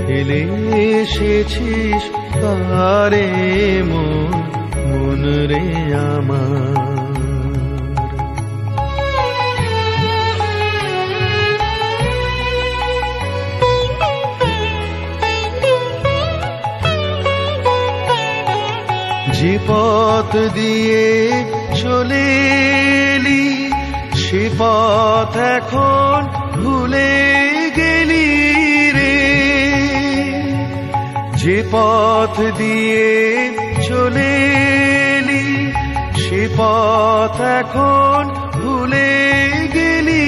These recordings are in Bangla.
ফেলে এসেছিস কারে মন রে আমার। যে পথ দিয়ে চলে এলি সে পথ এখন ভুলে গেলি রে। যে পথ দিয়ে চলে এলি সে পথ এখন ভুলে গেলি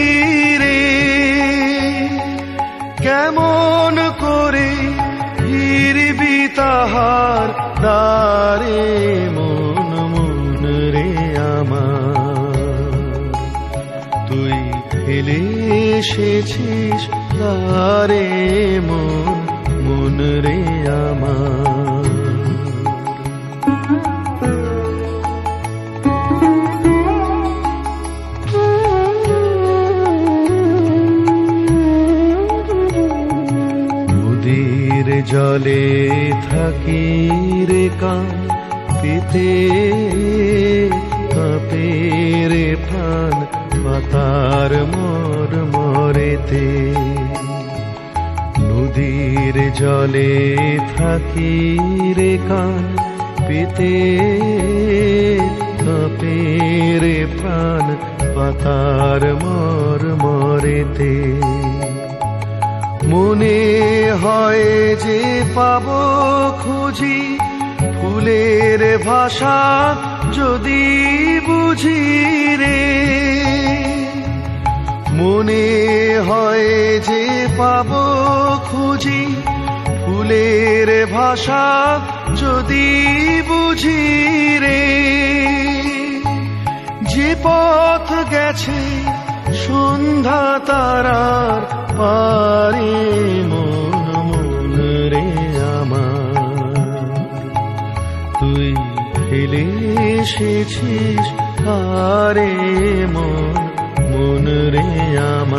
রে। কেমন করে ফিরবি তাহার দ্বারে মন রে আমার। তুই ফেলে এসেছিস দ্বারে মন রে আমার। নদীর জলে থাকি রে কান পেতে কাঁপে রে প্রাণ পাতার মরেতে। নদীর জলে থাকি রে কান পেতে কাঁপে রে প্রাণ পাতার মরেতে। মনে হয় যে পাবো খুঁজি ফুলের ভাষা যদি বুঝি রে। মনে হয় যে পাবো খুঁজি ফুলের ভাষা যদি বুঝি রে। যে পথ গেছে সন্ধ্যা তারার পারে মন রে আমার। তুই ফেলে এসেছিস কারে মন রে আমার।